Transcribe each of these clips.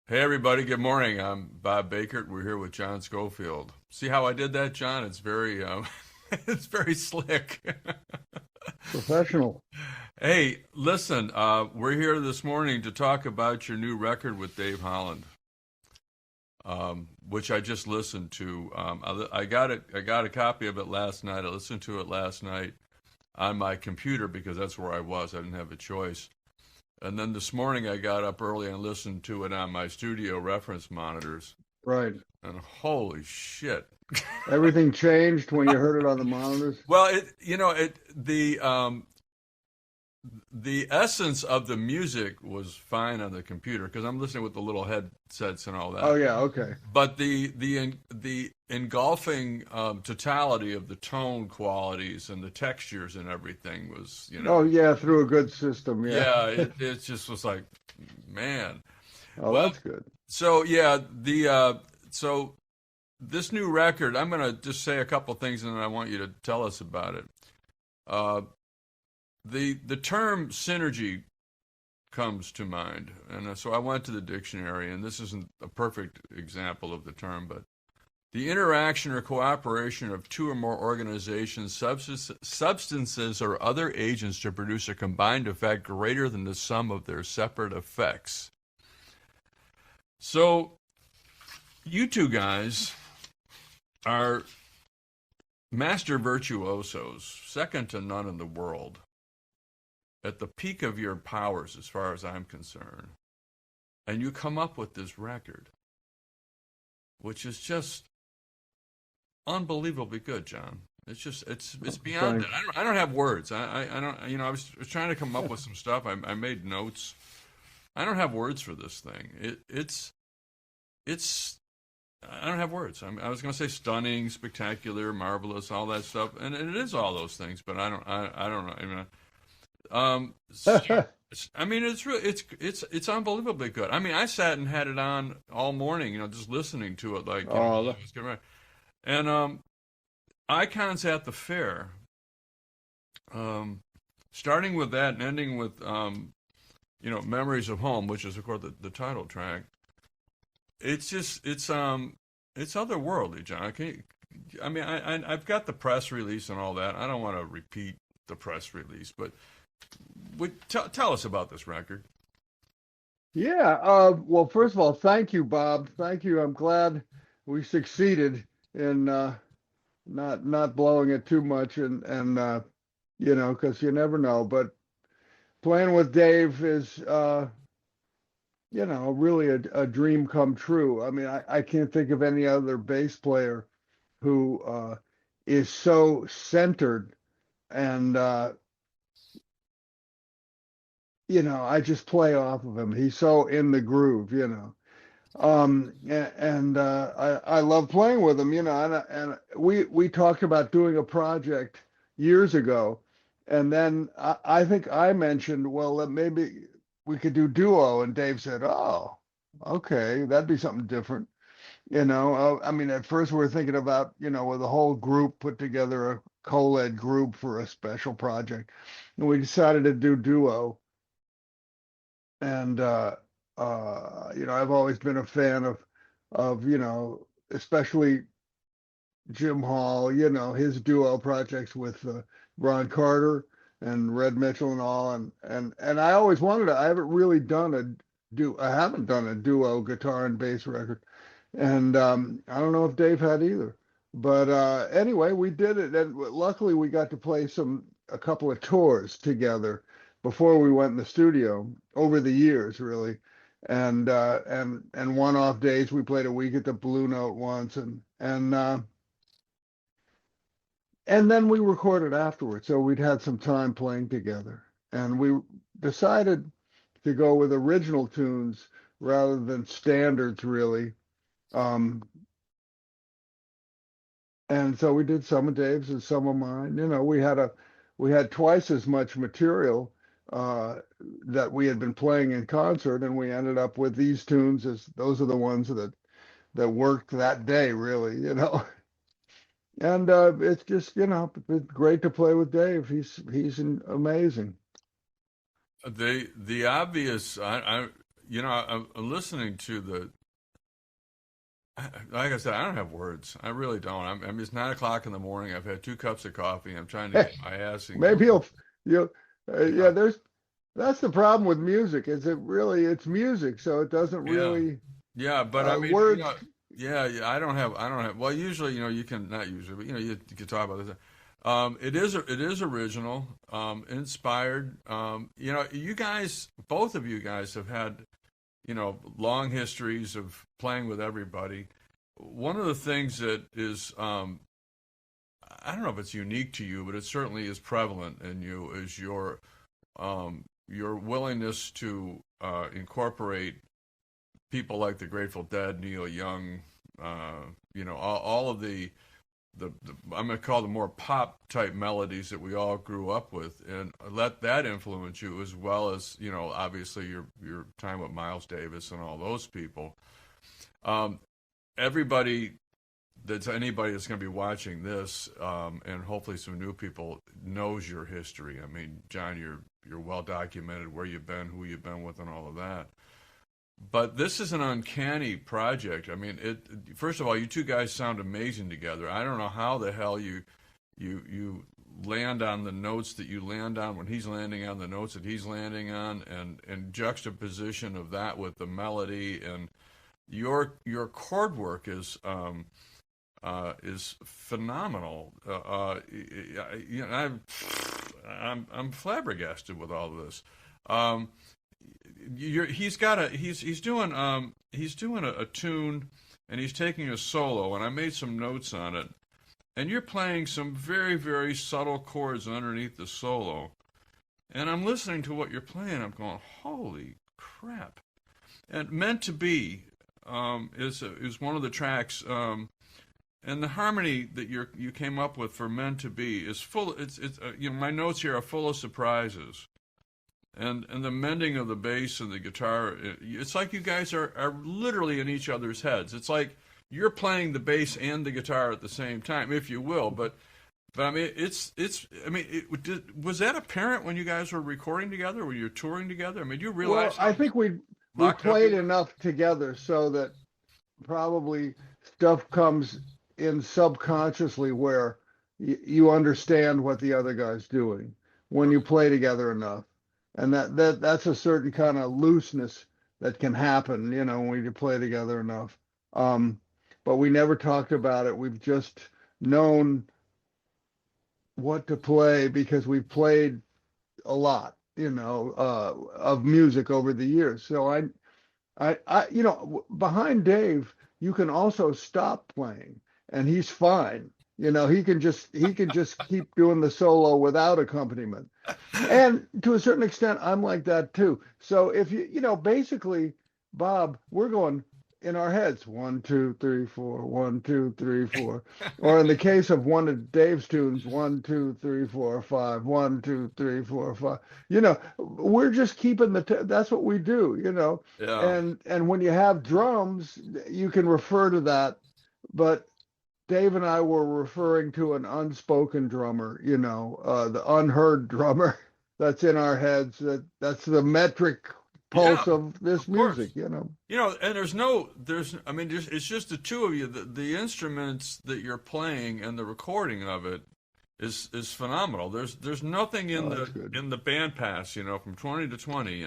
Hey everybody, good morning. I'm Bob Bakert. We're here with John Scofield. See how I did that, John? It's very it's very slick. Professional. Hey, listen, we're here this morning to talk about your new record with Dave Holland, which I just listened to. I got it. I got a copy of it last night. I listened to it last night on my computer because that's where I was. I didn't have a choice. And then this morning I got up early and listened to it on my studio reference monitors. Right. And holy shit. Everything changed when you heard it on the monitors. Well, the essence of the music was fine on the computer because I'm listening with the little headsets and all Oh that. yeah, okay. But the engulfing totality of the tone qualities and the textures and everything was, Oh yeah, through a good system, yeah. yeah, it just was like, man. Oh, Well, that's good. so yeah, so this new record, I'm gonna just say a couple things and then I want you to tell us about it. Uh, the term synergy comes to mind, and so I went to the dictionary, and this isn't a perfect example of the term, but the interaction or cooperation of two or more organizations, substances, or other agents to produce a combined effect greater than the sum of their separate effects. So, you two guys are master virtuosos, second to none in the world, at the peak of your powers, as far as I'm concerned. And you come up with this record, which is just unbelievably good, John. It's beyond Thanks. that. I don't have words. I don't, I was trying to come up with some stuff. I made notes. I don't have words for this thing. It's I don't have words. I was going to say stunning, spectacular, marvelous, all that stuff, and it is all those things. But I don't know. Um, I mean, it's unbelievably good. I mean, I sat and had it on all morning, just listening to it, like Oh, while I was getting ready. And Icons at the Fair, starting with that and ending with Memories of Home, which is of course the title track. It's otherworldly, John. I've got the press release and all that. I don't want to repeat the press release, but tell us about this record. yeah. Well, first of all, thank you, Bob. Thank you. I'm glad we succeeded in not blowing it too much and because you never know. But playing with Dave is really a dream come true. I mean, I can't think of any other bass player who is so centered and I just play off of him. He's so in the groove. And I love playing with him, and we talked about doing a project years ago, and then I think I mentioned, well, that maybe we could do duo, and Dave said, oh, okay, that'd be something different. I mean, at first we were thinking about, with a whole group put together a co-led group for a special project, and we decided to do duo. And I've always been a fan of especially Jim Hall, his duo projects with Ron Carter and Red Mitchell and all, and I always wanted to. I haven't done a duo guitar and bass record, and I don't know if Dave had either. But anyway, we did it, and luckily we got to play a couple of tours together before we went in the studio over the years, really. And one-off days we played a week at the Blue Note once, and then we recorded afterwards, so we'd had some time playing together, and we decided to go with original tunes rather than standards, really. Um, and so we did some of Dave's and some of mine. We had twice as much material uh, that we had been playing in concert, and we ended up with these tunes as those are the ones that worked that day, really. And it's just it's great to play with Dave. He's amazing. The obvious, I'm listening to like I said, I don't have words. I really don't. It's 9 o'clock in the morning. I've had 2 cups of coffee. I'm trying to get my ass in Maybe gear. you'll, Yeah, yeah, that's the problem with music, is it's music, so it doesn't yeah, really, yeah. But I mean, words. yeah, yeah. I don't have. Well, usually, you can not usually, but you can talk about this. It is original, inspired. You guys, both of you guys, have had long histories of playing with everybody. One of the things that is, I don't know if it's unique to you, but it certainly is prevalent in you, is your willingness to incorporate people like the Grateful Dead, Neil Young, all of the I'm going to call them more pop type melodies that we all grew up with, and let that influence you, as well as obviously your time with Miles Davis and all those people. Um, Everybody anybody that's going to be watching this, and hopefully some new people, knows your history. I mean, John, you're well documented, where you've been, who you've been with, and all of that. But this is an uncanny project. I mean, first of all, you two guys sound amazing together. I don't know how the hell you land on the notes that you land on when he's landing on the notes that he's landing on, and juxtaposition of that with the melody, and your chord work is phenomenal. I'm flabbergasted with all of this. Um, he's doing a tune, and he's taking a solo, and I made some notes on it, and you're playing some very, very subtle chords underneath the solo, and I'm listening to what you're playing. I'm going, holy crap! And "Meant to Be" is one of the tracks, and the harmony that you came up with for "Meant to Be" is full. It's my notes here are full of surprises. And the mending of the bass and the guitar, it's like you guys are literally in each other's heads. It's like you're playing the bass and the guitar at the same time, if you will. But I mean, was that apparent when you guys were recording together, when you're touring together? I mean, do you Well, realize I how think we locked up played you enough together so that probably stuff comes in subconsciously, where you understand what the other guy's doing when were? you play together enough. And that's a certain kind of looseness that can happen, when you play together enough. Um, but we never talked about it. We've just known what to play because we've played a lot, of music over the years. So behind Dave, you can also stop playing, and he's fine. He can just keep doing the solo without accompaniment. And to a certain extent, I'm like that too. So if basically, Bob, we're going in our heads, 1, 2, 3, 4, 1, 2, 3, 4. Or in the case of one of Dave's tunes, 1, 2, 3, 4, 5, 1, 2, 3, 4, 5. We're just keeping that's what we do, Yeah. And when you have drums, you can refer to that. But Dave and I were referring to an unspoken drummer, the unheard drummer that's in our heads. That's the metric Yeah, pulse of this of course. music. And I mean, it's just the two of you. The instruments that you're playing and the recording of it is phenomenal. There's nothing in Oh, the that's good. in the band pass, from 20 to 20,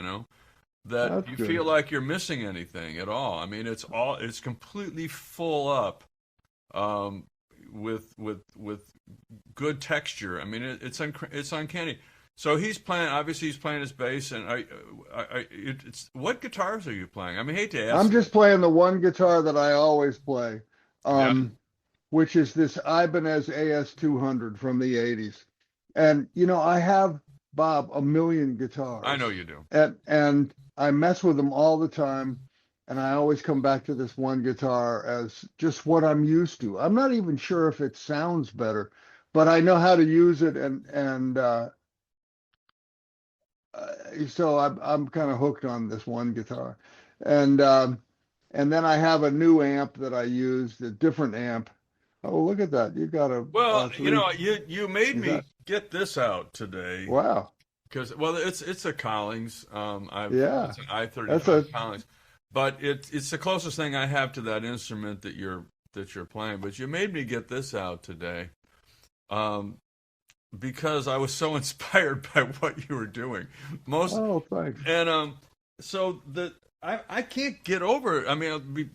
that That's you good. feel like you're missing anything at all. I mean, it's completely full up, um, with good texture. I mean, it's uncanny. So obviously he's playing his bass, and it's what guitars are you playing? I mean, I hate to I'm ask this. just playing the one guitar that I always play, Yeah, which is this Ibanez AS 200 from the 80s. And I have, Bob, a million I know guitars, you do. and I mess with them all the time. And I always come back to this one guitar as just what I'm used to. I'm not even sure if it sounds better, but I know how to use it, so I'm kind of hooked on this one guitar. And and then I have a new amp that I use, a different amp. Oh, look at that! You got Well, a three. you made Is me that get this out today. wow? Because well, it's a Collings. Yeah, It's an that's a I-35 Collings, but it's the closest thing I have to that instrument that you're playing. But you made me get this out today, um, because I was so inspired by what you were doing. Most oh, thanks. and so I can't get over it. I mean,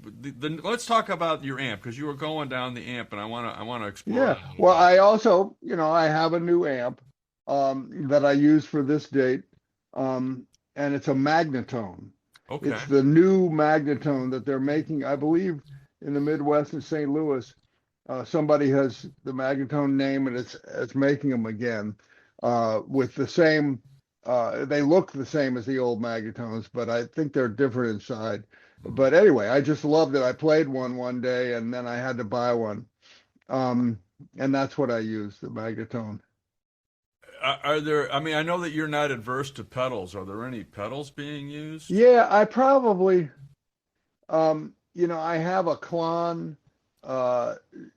let's talk about your amp because you were going down the amp, and I want to explore Yeah. that a little Well, bit. I also, I have a new amp that I use for this date, um, and it's a Magnetone. Okay. It's the new Magnetone that they're making, I believe, in the Midwest in St. Louis. Somebody has the Magnetone name, and it's making them again with the same. They look the same as the old Magnetones, but I think they're different inside. Mhm. But anyway, I just loved it. I played one day, and then I had to buy one. Um, and that's what I use, the Magnetone. Are there? I mean, I know that you're not adverse to pedals. Are there any pedals being used? Yeah, I probably, I have a Klon uh,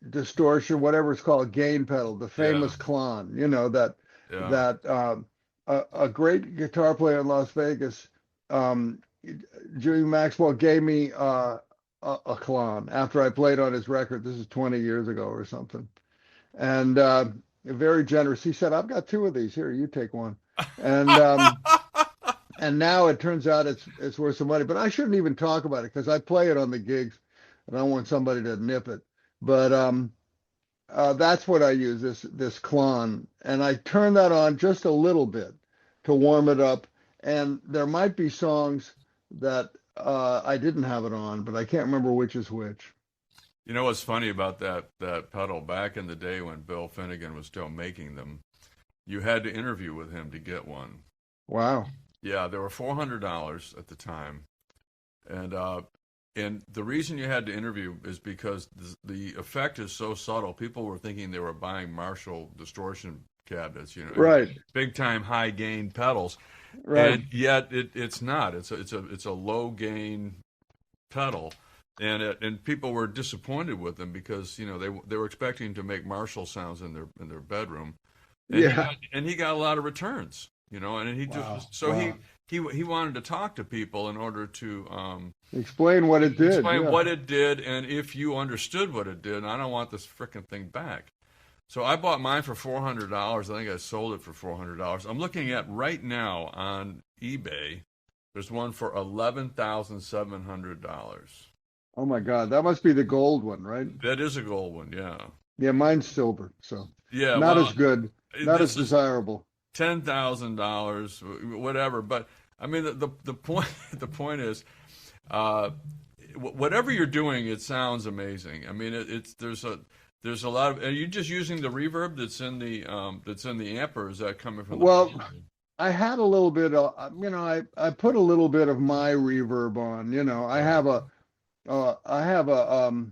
distortion, whatever it's called, gain pedal, the Yeah, famous Klon, yeah. that a great guitar player in Las Vegas, um, Jimmy Maxwell gave me a Klon after I played on his record. This is 20 years ago or something. And very generous. He said, "I've got two of these. Here, you take one." And and now it turns out it's worth some money. But I shouldn't even talk about it because I play it on the gigs, and I don't want somebody to nip it. But that's what I use, this Klon, and I turn that on just a little bit to warm it up. And there might be songs that I didn't have it on, but I can't remember which is which. You know what's funny about that pedal? Back in the day when Bill Finnegan was still making them, you had to interview with him to get one. Wow. Yeah, they were $400 at the time, and the reason you had to interview is because the effect is so subtle. People were thinking they were buying Marshall distortion cabinets, Right. big time high gain pedals, Right. and yet it's not. It's a low gain pedal, and people were disappointed with them because they were expecting to make Marshall sounds in their bedroom, and Yeah. he got a lot of returns, and he Wow. just so Wow. he wanted to talk to people in order to Explain what it did. explain Yeah. what it did and if you understood what it did. And I don't want this frickin' thing back. So I bought mine for $400. I think I sold it for $400. I'm looking at right now on eBay. There's one for $11,700. Oh my God. That must be the gold one, right? That is a gold one, yeah. Yeah, mine's silver, so Yeah, not well, as good, not as this is desirable. $10,000, whatever. But I mean, the point the point is, uh, whatever you're doing, it sounds amazing. I mean, it's there's a lot of. Are you just using the reverb that's in the amp, or is that coming from the Well, piano? I had a little bit of, I put a little bit of my reverb on. Right. I have a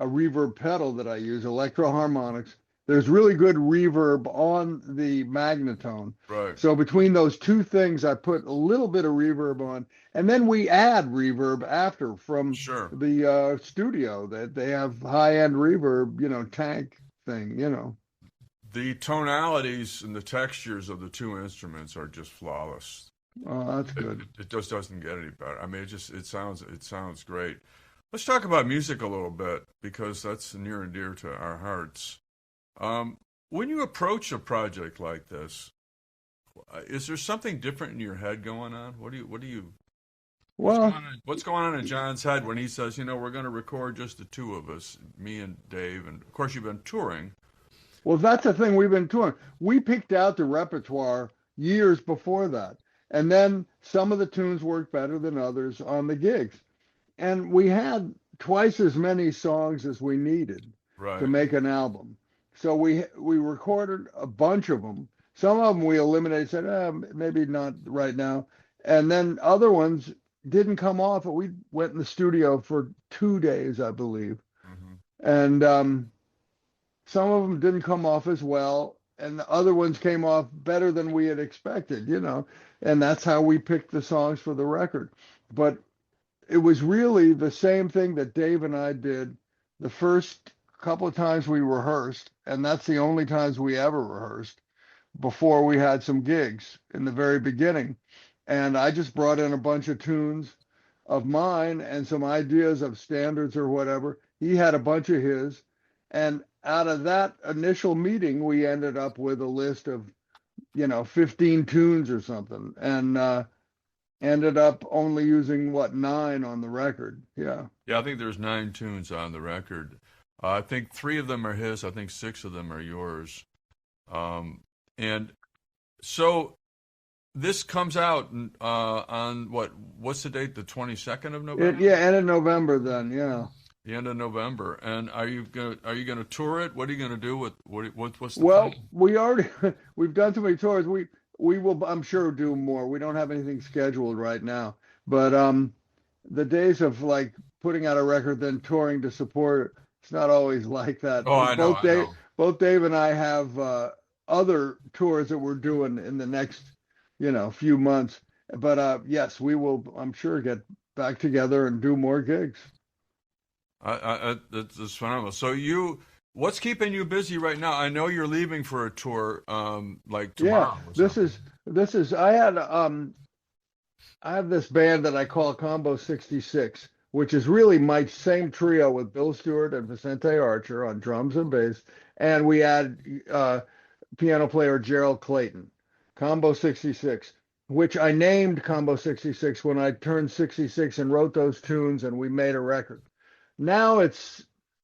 reverb pedal that I use, electro harmonics. There's really good reverb on the Magnetone. Right. So between those two things, I put a little bit of reverb on, and then we add reverb after from Sure. the studio that they have high-end reverb, tank thing. The tonalities and the textures of the two instruments are just flawless. Oh, that's good. It just doesn't get any better. I mean, it sounds great. Let's talk about music a little bit because that's near and dear to our hearts. When you approach a project like this, is there something different in your head going on? Well, What's going on in John's head when he says, we're going to record just the two of us, me and Dave, and of course you've been touring. well, that's the thing we've been doing. We picked out the repertoire years before that, and then some of the tunes worked better than others on the gigs. And we had twice as many songs as we needed to Right. make an album. So we recorded a bunch of them. Some of them we eliminated, said maybe not right now, and then other ones didn't come off. We went in the studio for 2 days, I believe, Hmm. and some of them didn't come off as well, and the other ones came off better than we had expected. And that's how we picked the songs for the record. But it was really the same thing that Dave and I did the first couple of times we rehearsed, and that's the only times we ever rehearsed. before we had some gigs in the very beginning. And I just brought in a bunch of tunes of mine and some ideas of standards or whatever. He had a bunch of his. And out of that initial meeting, we ended up with a list of, 15 tunes or something. And ended up only using, what, 9 on the record. Yeah. Yeah, I think there's 9 tunes on the record. I think 3 of them are his. I think 6 of them are yours. And so this comes out on what's the date? The 22nd of November? Yeah, end of November then, yeah. The end of November. And are you gonna tour it? What are you gonna do with what's the Well, plan? we've done so many tours. We will, I'm sure, do more. We don't have anything scheduled right now. But the days of like putting out a record then touring to support it, it's not always like that. Oh, I know, I know. Both Dave and I have other tours that we're doing in the next, few months. But yes, we will, I'm sure, get back together and do more gigs. That's phenomenal. So what's keeping you busy right now? I know you're leaving for a tour, like Yeah, tomorrow or something. this is I have this band that I call Combo 66, which is really my same trio with Bill Stewart and Vicente Archer on drums and bass, and we add piano player Gerald Clayton. Combo 66, which I named Combo 66 when I turned 66 and wrote those tunes and we made a record. Now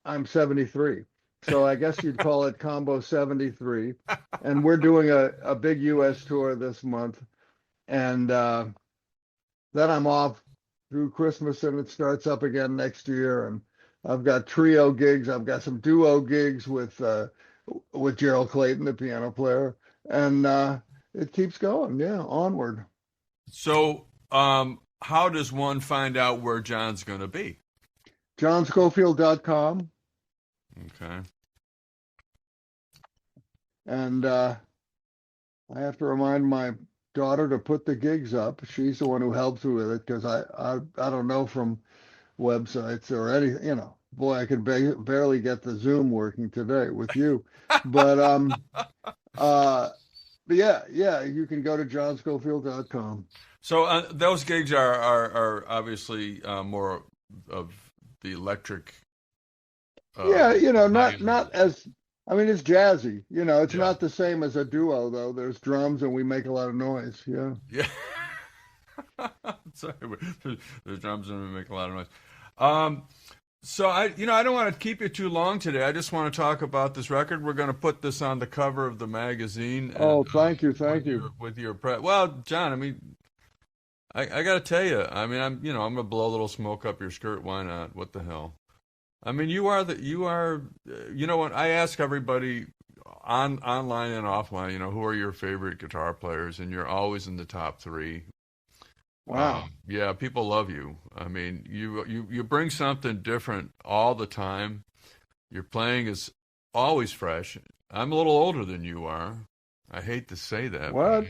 I'm 73. So I guess you'd call it Combo 73. And we're doing a big US tour this month. And then I'm off through Christmas and it starts up again next year. And I've got trio gigs. I've got some duo gigs with Gerald Clayton, the piano player. And it keeps going. Yeah, onward. So, how does one find out where John's going to be? JohnScofield.com. Okay. And I have to remind my daughter to put the gigs up. She's the one who helps me with it because I don't know from websites or anything. Boy, I could barely get the Zoom working today with you. But uh, but yeah, you can go to johnscofield.com. So those gigs are obviously more of the electric. Yeah, not volume. as I mean, it's jazzy. It's Yeah. not the same as a duo though. There's drums and we make a lot of noise. Yeah. Yeah. Sorry, the drums and we make a lot of noise. So I don't want to keep you too long today. I just want to talk about this record. We're going to put this on the cover of the magazine. Oh, And thank you, with thank you. your well, John. I mean, I got to tell you. I mean, I'm going to blow a little smoke up your skirt. Why not? What the hell? I mean, you are. You know what? I ask everybody online and offline. Who are your favorite guitar players, and you're always in the top 3. Wow. Yeah, people love you. I mean, you bring something different all the time. Your playing is always fresh. I'm a little older than you are. I hate to say that, but What?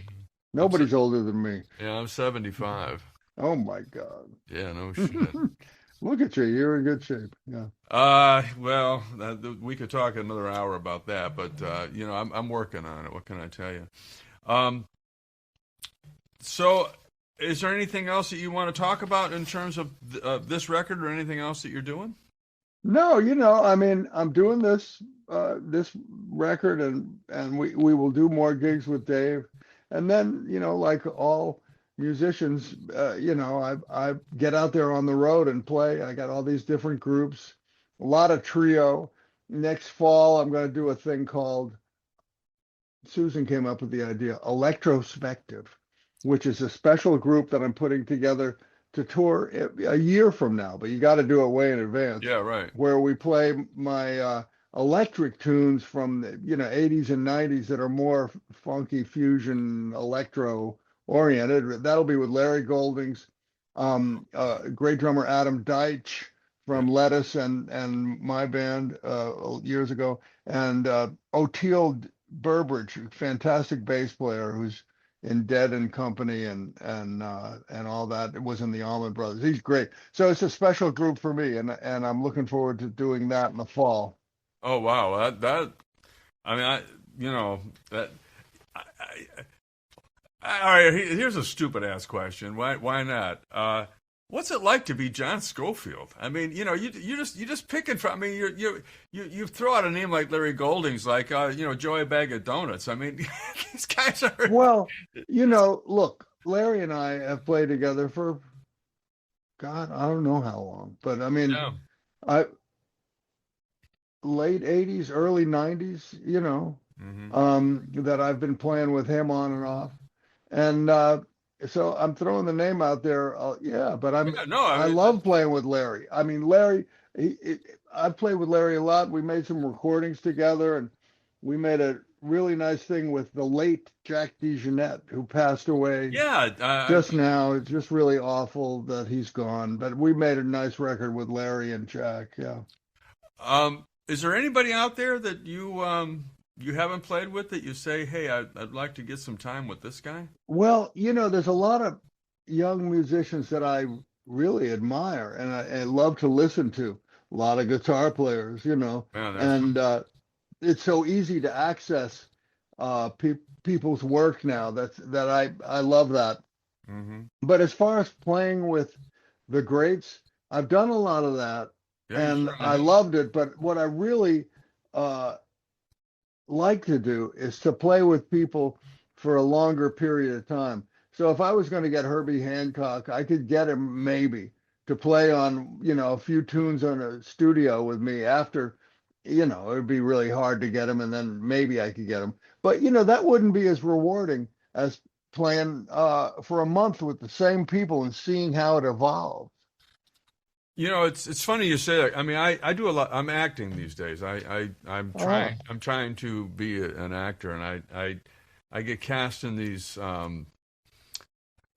Nobody's older than me. yeah, I'm 75. Oh my God. Yeah, no shit. Look at you. You're in good shape. Yeah. Well, we could talk another hour about that, but I'm working on it. What can I tell you? So, is there anything else that you want to talk about in terms of this record, or anything else that you're doing? No, I mean, I'm doing this record and we will do more gigs with Dave. And then, like all musicians, I get out there on the road and play. I got all these different groups, a lot of trio. Next fall, I'm going to do a thing called, Susan came up with the idea, Electrospective, which is a special group that I'm putting together to tour a year from now, but you got to do it way in advance. Yeah, right. Where we play my electric tunes from the 80s and 90s that are more funky fusion electro oriented. That'll be with Larry Goldings, great drummer Adam Deitch Yeah. from Lettuce and my band years ago, and Oteil Burbridge, fantastic bass player who's in Dead and Company and all that. It was in the Allman Brothers. He's great. So it's a special group for me, and I'm looking forward to doing that in the fall. Oh wow, that I mean, that All right, here's a stupid ass question. Why not? What's it like to be John Scofield? I mean, you just pick it from. I mean, you throw out a name like Larry Golding's, like Joey Bag of Donuts. I mean, these guys are. Well, look, Larry and I have played together for God, I don't know how long, but I mean, Yeah. I late '80s, early '90s, that I've been playing with him on and off, and so I'm throwing the name out there. Yeah, but Yeah, no, I love playing with Larry. I mean, Larry, I've played with Larry a lot. We made some recordings together, and we made a really nice thing with the late Jack DeJohnette, who passed away yeah. just now. It's just really awful that he's gone, but we made a nice record with Larry and Jack. Yeah. Is there anybody out there that you haven't played with that you say, hey, I'd like to get some time with this guy? Well, there's a lot of young musicians that I really admire and I love to listen to. A lot of guitar players, Yeah, and it's so easy to access people's work now. I love that. mm-hmm. But as far as playing with the greats, I've done a lot of that, Yeah, and sure. I loved it. But what I really like to do is to play with people for a longer period of time. So if I was going to get Herbie Hancock, I could get him maybe to play on, a few tunes on a studio with me after, it'd be really hard to get him, and then maybe I could get him. But, that wouldn't be as rewarding as playing for a month with the same people and seeing how it evolves. It's funny you say that. I mean, I do a lot. I'm acting these days. I'm trying to be an actor, and I get cast in these.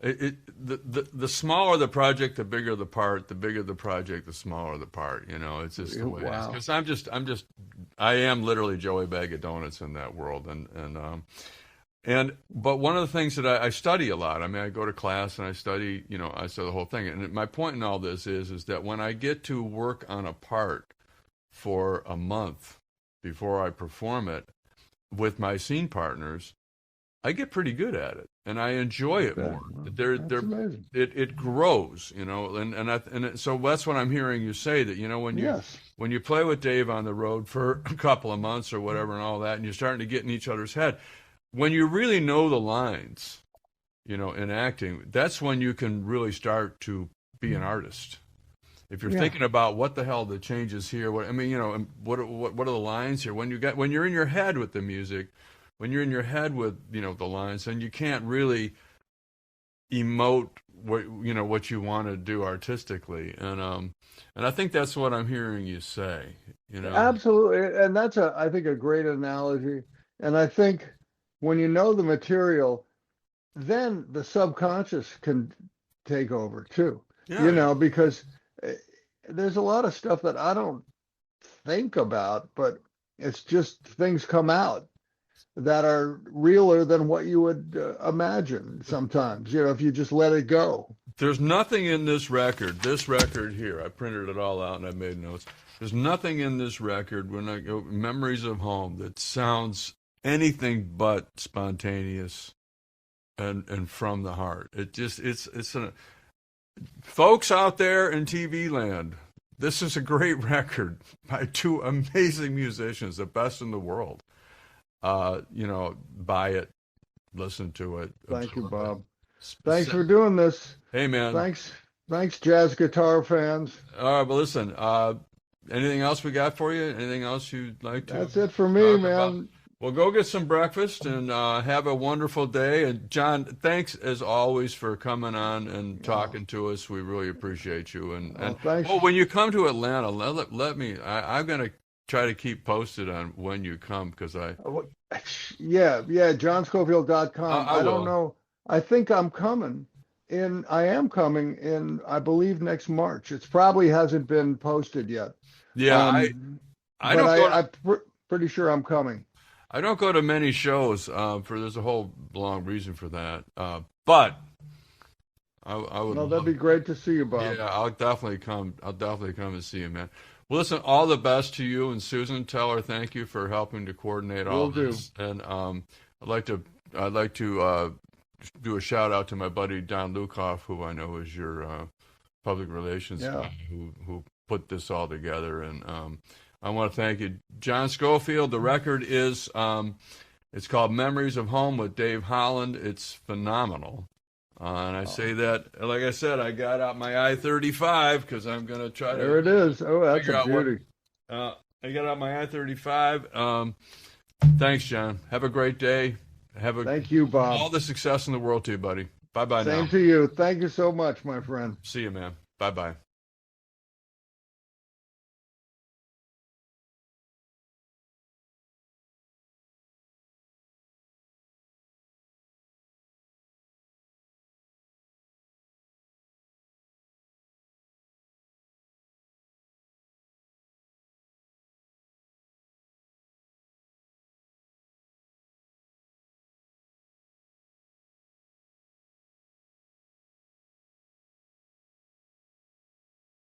The smaller the project, the bigger the part. The bigger the project, the smaller the part. It's just the way. Wow. Because I am literally Joey Bag of Donuts in that world, but one of the things that I study a lot. I mean, I go to class and I study. I study the whole thing. And my point in all this is that when I get to work on a part for a month before I perform it with my scene partners, I get pretty good at it, and I enjoy it more. That's amazing. It grows, so that's what I'm hearing you say, that when you play with Dave on the road for a couple of months or whatever and all that, and you're starting to get in each other's head, when you really know the lines, in acting, that's when you can really start to be an artist. If you're thinking about what the hell the changes here, what are the lines here? When you're in your head with the music. When you're in your head with the lines, and you can't really emote what you want to do artistically, and I think that's what I'm hearing you say. Absolutely, and that's I think a great analogy. And I think when you know the material, then the subconscious can take over too. Yeah. Because there's a lot of stuff that I don't think about, but it's just things come out that are realer than what you would imagine sometimes, if you just let it go. There's nothing in this record here, I printed it all out and I made notes. There's nothing in this record, when I go Memories of Home, that sounds anything but spontaneous and from the heart. Folks out there in TV land, this is a great record by two amazing musicians, the best in the world. Buy it, listen to it. Thank you, Bob. Thanks for doing this. Hey, man. Thanks, jazz guitar fans. All right, but listen, anything else we got for you? Anything else you'd like to? That's it for me, man. About? Well, go get some breakfast and have a wonderful day. And John, thanks as always for coming on and talking to us. We really appreciate you. And thanks. when you come to Atlanta, let me. I'm gonna try to keep posted on when you come, because johnscofield.com. I don't know. I think I am coming in, I believe, next March. It probably hasn't been posted yet. Yeah, I'm pretty sure I'm coming. I don't go to many shows, there's a whole long reason for that. But I would. No, that'd be great to see you, Bob. Yeah, I'll definitely come and see you, man. Well, listen, all the best to you and Susan. Tell her thank you for helping to coordinate all this. And I'd like to I'd like to do a shout out to my buddy Don Lukoff, who I know is your public relations guy, who put this all together. And I want to thank you, John Scofield. The record is it's called Memories of Home with Dave Holland. It's phenomenal. And I say that, like I said, I got out my I-35 because I'm going to try to. There it is. Oh, that's a beauty. I got out my I-35. Thanks, John. Have a great day. Thank you, Bob. All the success in the world to you, buddy. Bye-bye now. Same to you. Thank you so much, my friend. See you, man. Bye-bye.